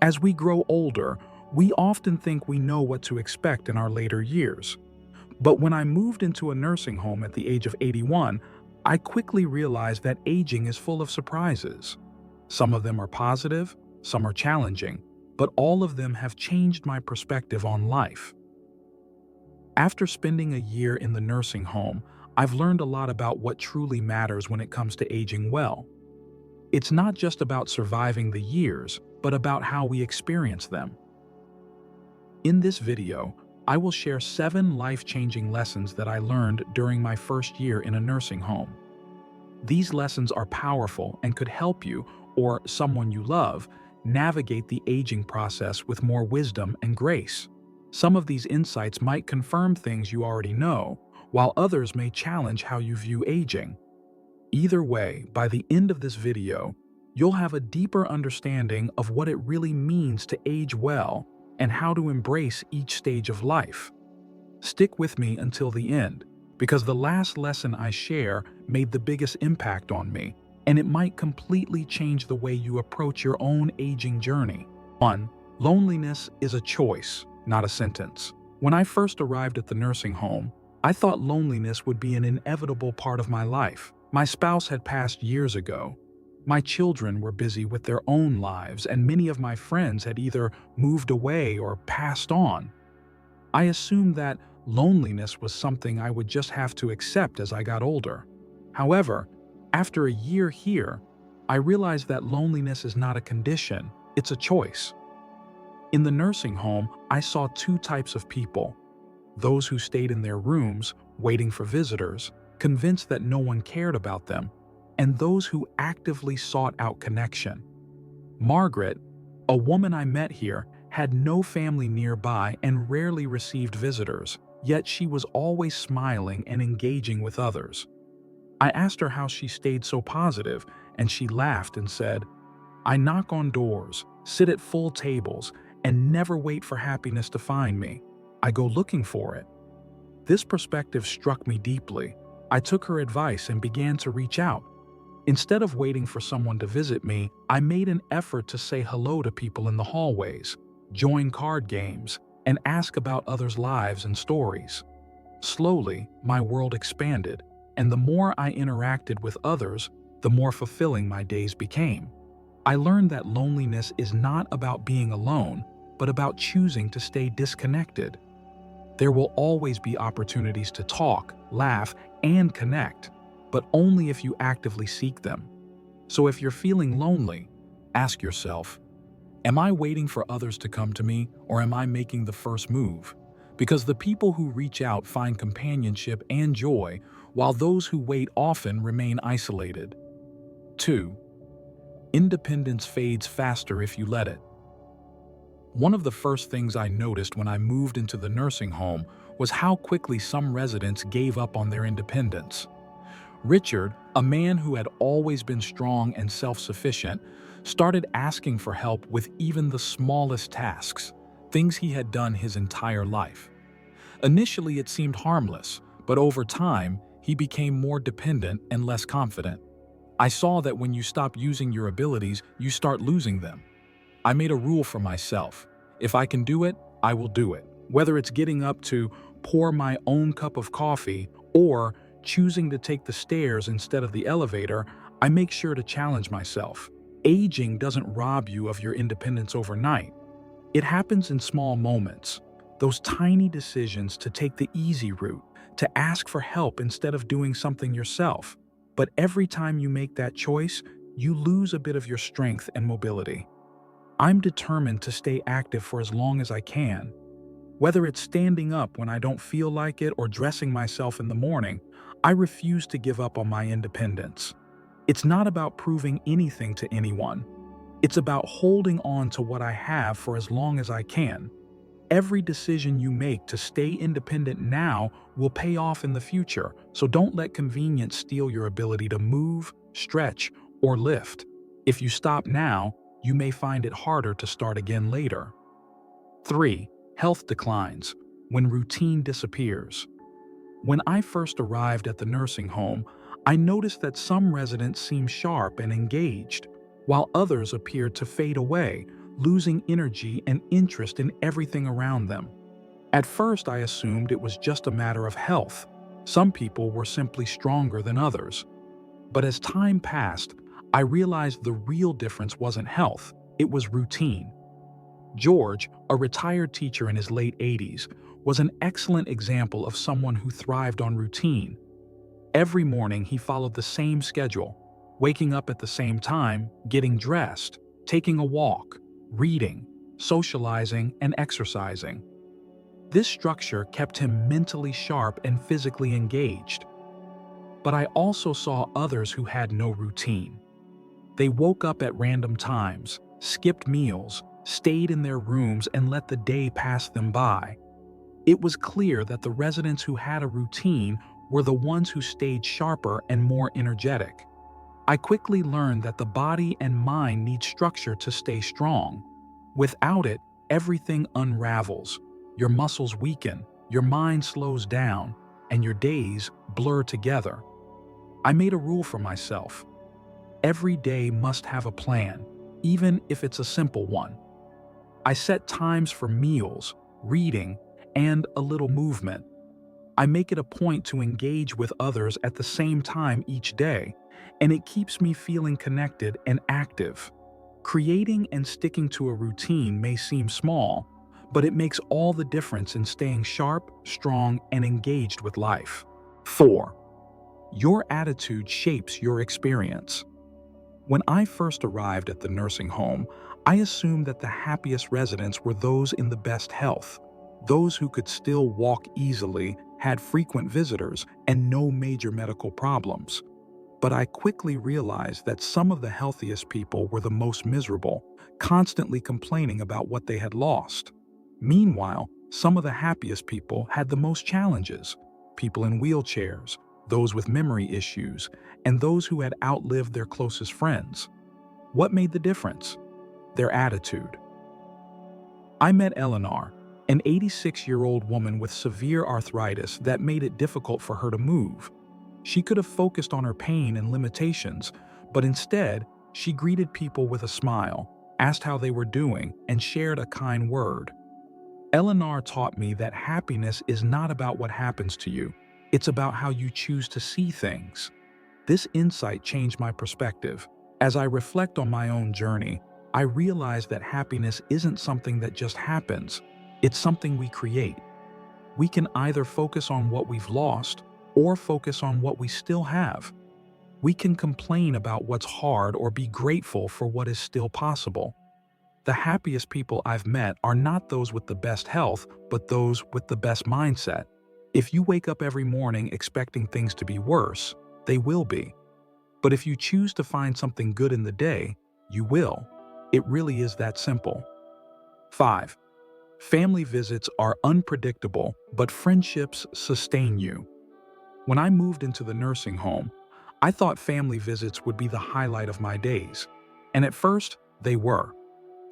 As we grow older, we often think we know what to expect in our later years. But when I moved into a nursing home at the age of 81, I quickly realized that aging is full of surprises. Some of them are positive, some are challenging, but all of them have changed my perspective on life. After spending a year in the nursing home, I've learned a lot about what truly matters when it comes to aging well. It's not just about surviving the years, but about how we experience them. In this video, I will share 7 life-changing lessons that I learned during my first year in a nursing home. These lessons are powerful and could help you, or someone you love, navigate the aging process with more wisdom and grace. Some of these insights might confirm things you already know, while others may challenge how you view aging. Either way, by the end of this video, you'll have a deeper understanding of what it really means to age well and how to embrace each stage of life. Stick with me until the end, because the last lesson I share made the biggest impact on me, and it might completely change the way you approach your own aging journey. 1. Loneliness is a choice, not a sentence. When I first arrived at the nursing home, I thought loneliness would be an inevitable part of my life. My spouse had passed years ago. My children were busy with their own lives, and many of my friends had either moved away or passed on. I assumed that loneliness was something I would just have to accept as I got older. However, after a year here, I realized that loneliness is not a condition, it's a choice. In the nursing home, I saw 2 types of people: those who stayed in their rooms, waiting for visitors, convinced that no one cared about them, and those who actively sought out connection. Margaret, a woman I met here, had no family nearby and rarely received visitors, yet she was always smiling and engaging with others. I asked her how she stayed so positive, and she laughed and said, "I knock on doors, sit at full tables, and never wait for happiness to find me. I go looking for it." This perspective struck me deeply. I took her advice and began to reach out. Instead of waiting for someone to visit me, I made an effort to say hello to people in the hallways, join card games, and ask about others' lives and stories. Slowly, my world expanded, and the more I interacted with others, the more fulfilling my days became. I learned that loneliness is not about being alone, but about choosing to stay disconnected. There will always be opportunities to talk, laugh, and connect, but only if you actively seek them. So if you're feeling lonely, ask yourself, am I waiting for others to come to me, or am I making the first move? Because the people who reach out find companionship and joy, while those who wait often remain isolated. 2. Independence fades faster if you let it. One of the first things I noticed when I moved into the nursing home was how quickly some residents gave up on their independence. Richard, a man who had always been strong and self-sufficient, started asking for help with even the smallest tasks, things he had done his entire life. Initially, it seemed harmless, but over time, he became more dependent and less confident. I saw that when you stop using your abilities, you start losing them. I made a rule for myself. If I can do it, I will do it. Whether it's getting up to pour my own cup of coffee or choosing to take the stairs instead of the elevator, I make sure to challenge myself. Aging doesn't rob you of your independence overnight. It happens in small moments. Those tiny decisions to take the easy route, to ask for help instead of doing something yourself. But every time you make that choice, you lose a bit of your strength and mobility. I'm determined to stay active for as long as I can. Whether it's standing up when I don't feel like it or dressing myself in the morning, I refuse to give up on my independence. It's not about proving anything to anyone. It's about holding on to what I have for as long as I can. Every decision you make to stay independent now will pay off in the future, so don't let convenience steal your ability to move, stretch, or lift. If you stop now, you may find it harder to start again later. 3. Health declines when routine disappears. When I first arrived at the nursing home, I noticed that some residents seemed sharp and engaged, while others appeared to fade away, losing energy and interest in everything around them. At first, I assumed it was just a matter of health. Some people were simply stronger than others. But as time passed, I realized the real difference wasn't health, it was routine. George, a retired teacher in his late 80s, was an excellent example of someone who thrived on routine. Every morning he followed the same schedule, waking up at the same time, getting dressed, taking a walk, reading, socializing, and exercising. This structure kept him mentally sharp and physically engaged. But I also saw others who had no routine. They woke up at random times, skipped meals, stayed in their rooms, and let the day pass them by. It was clear that the residents who had a routine were the ones who stayed sharper and more energetic. I quickly learned that the body and mind need structure to stay strong. Without it, everything unravels. Your muscles weaken, your mind slows down, and your days blur together. I made a rule for myself. Every day must have a plan, even if it's a simple one. I set times for meals, reading, and a little movement. I make it a point to engage with others at the same time each day, and it keeps me feeling connected and active. Creating and sticking to a routine may seem small, but it makes all the difference in staying sharp, strong, and engaged with life. 4. Your attitude shapes your experience. When I first arrived at the nursing home, I assumed that the happiest residents were those in the best health, those who could still walk easily, had frequent visitors, and no major medical problems. But I quickly realized that some of the healthiest people were the most miserable, constantly complaining about what they had lost. Meanwhile, some of the happiest people had the most challenges: people in wheelchairs, those with memory issues, and those who had outlived their closest friends. What made the difference? Their attitude. I met Eleanor, an 86-year-old woman with severe arthritis that made it difficult for her to move. She could have focused on her pain and limitations, but instead, she greeted people with a smile, asked how they were doing, and shared a kind word. Eleanor taught me that happiness is not about what happens to you, it's about how you choose to see things. This insight changed my perspective. As I reflect on my own journey, I realize that happiness isn't something that just happens, it's something we create. We can either focus on what we've lost or focus on what we still have. We can complain about what's hard or be grateful for what is still possible. The happiest people I've met are not those with the best health, but those with the best mindset. If you wake up every morning expecting things to be worse, they will be. But if you choose to find something good in the day, you will. It really is that simple. 5. Family visits are unpredictable, but friendships sustain you. When I moved into the nursing home, I thought family visits would be the highlight of my days. And at first, they were.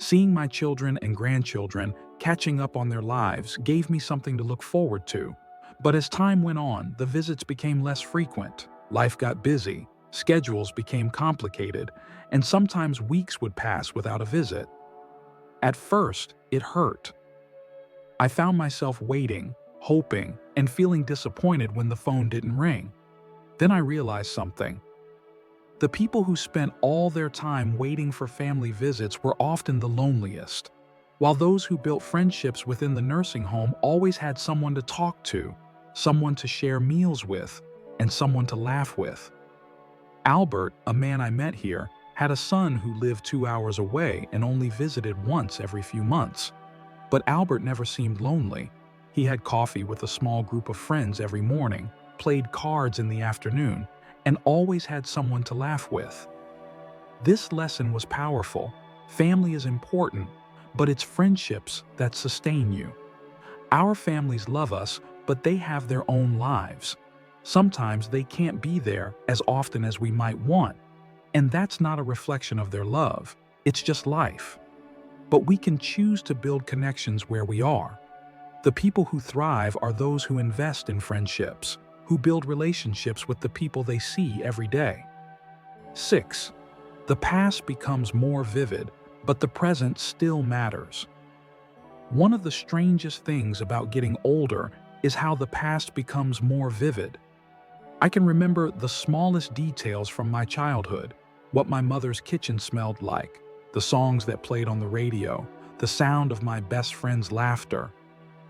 Seeing my children and grandchildren catching up on their lives gave me something to look forward to. But as time went on, the visits became less frequent. Life got busy, schedules became complicated, and sometimes weeks would pass without a visit. At first, it hurt. I found myself waiting, hoping, and feeling disappointed when the phone didn't ring. Then I realized something. The people who spent all their time waiting for family visits were often the loneliest, while those who built friendships within the nursing home always had someone to talk to, someone to share meals with, and someone to laugh with. Albert, a man I met here, had a son who lived 2 hours away and only visited once every few months. But Albert never seemed lonely. He had coffee with a small group of friends every morning, played cards in the afternoon, and always had someone to laugh with. This lesson was powerful. Family is important, but it's friendships that sustain you. Our families love us, but they have their own lives. Sometimes they can't be there as often as we might want, and that's not a reflection of their love. It's just life. But we can choose to build connections where we are. The people who thrive are those who invest in friendships, who build relationships with the people they see every day. 6. The past becomes more vivid, but the present still matters. One of the strangest things about getting older is how the past becomes more vivid. I can remember the smallest details from my childhood, what my mother's kitchen smelled like, the songs that played on the radio, the sound of my best friend's laughter.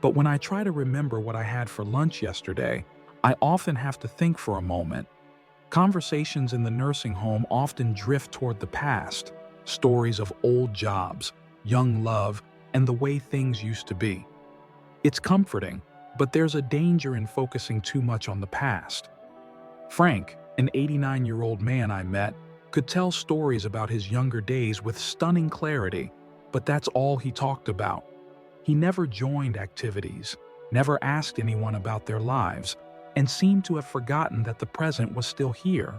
But when I try to remember what I had for lunch yesterday, I often have to think for a moment. Conversations in the nursing home often drift toward the past, stories of old jobs, young love, and the way things used to be. It's comforting, but there's a danger in focusing too much on the past. Frank, an 89-year-old man I met, could tell stories about his younger days with stunning clarity, but that's all he talked about. He never joined activities, never asked anyone about their lives, and seemed to have forgotten that the present was still here.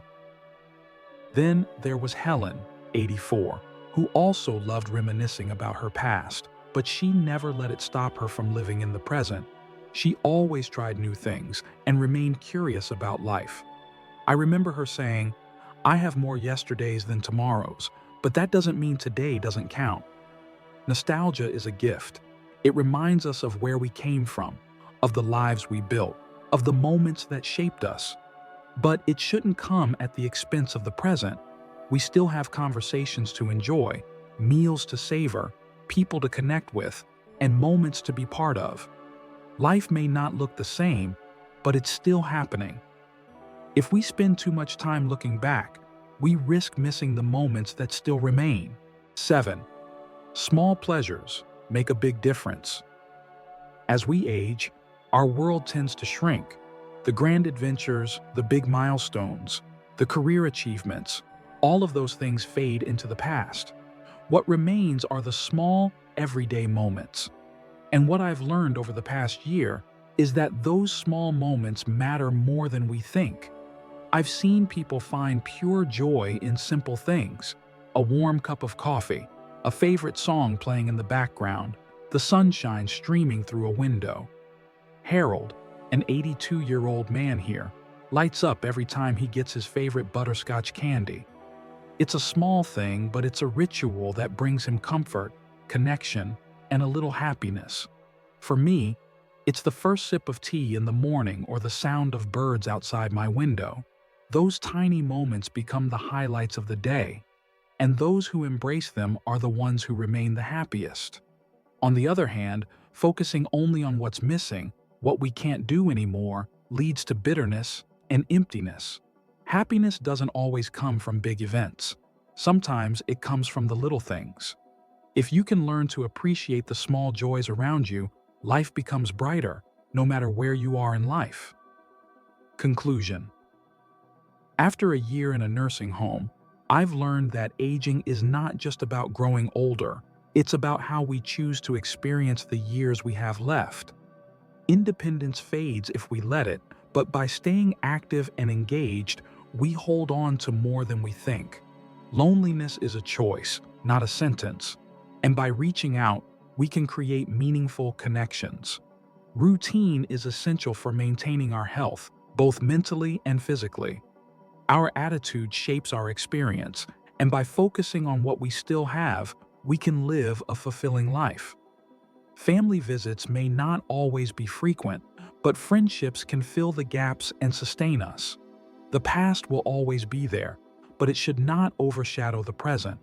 Then there was Helen, 84, who also loved reminiscing about her past, but she never let it stop her from living in the present. She always tried new things and remained curious about life. I remember her saying, "I have more yesterdays than tomorrows, but that doesn't mean today doesn't count." Nostalgia is a gift. It reminds us of where we came from, of the lives we built, of the moments that shaped us. But it shouldn't come at the expense of the present. We still have conversations to enjoy, meals to savor, people to connect with, and moments to be part of. Life may not look the same, but it's still happening. If we spend too much time looking back, we risk missing the moments that still remain. 7. Small pleasures make a big difference. As we age, our world tends to shrink. The grand adventures, the big milestones, the career achievements, all of those things fade into the past. What remains are the small, everyday moments. And what I've learned over the past year is that those small moments matter more than we think. I've seen people find pure joy in simple things: a warm cup of coffee, a favorite song playing in the background, the sunshine streaming through a window. Harold, an 82-year-old man here, lights up every time he gets his favorite butterscotch candy. It's a small thing, but it's a ritual that brings him comfort, connection, and a little happiness. For me, it's the first sip of tea in the morning or the sound of birds outside my window. Those tiny moments become the highlights of the day, and those who embrace them are the ones who remain the happiest. On the other hand, focusing only on what's missing, what we can't do anymore, leads to bitterness and emptiness. Happiness doesn't always come from big events. Sometimes it comes from the little things. If you can learn to appreciate the small joys around you, life becomes brighter, no matter where you are in life. Conclusion. After a year in a nursing home, I've learned that aging is not just about growing older. It's about how we choose to experience the years we have left. Independence fades if we let it, but by staying active and engaged, we hold on to more than we think. Loneliness is a choice, not a sentence. And by reaching out, we can create meaningful connections. Routine is essential for maintaining our health, both mentally and physically. Our attitude shapes our experience, and by focusing on what we still have, we can live a fulfilling life. Family visits may not always be frequent, but friendships can fill the gaps and sustain us. The past will always be there, but it should not overshadow the present.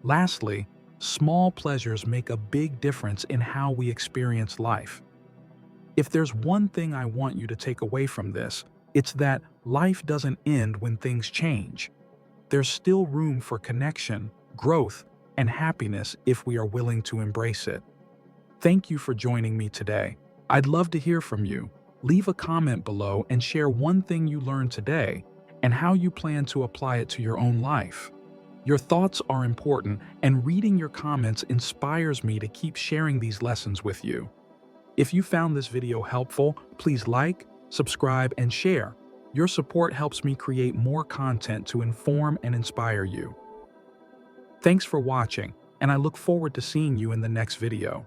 Lastly, small pleasures make a big difference in how we experience life. If there's one thing I want you to take away from this, it's that life doesn't end when things change. There's still room for connection, growth, and happiness if we are willing to embrace it. Thank you for joining me today. I'd love to hear from you. Leave a comment below and share one thing you learned today and how you plan to apply it to your own life. Your thoughts are important, and reading your comments inspires me to keep sharing these lessons with you. If you found this video helpful, please like, subscribe, and share. Your support helps me create more content to inform and inspire you. Thanks for watching, and I look forward to seeing you in the next video.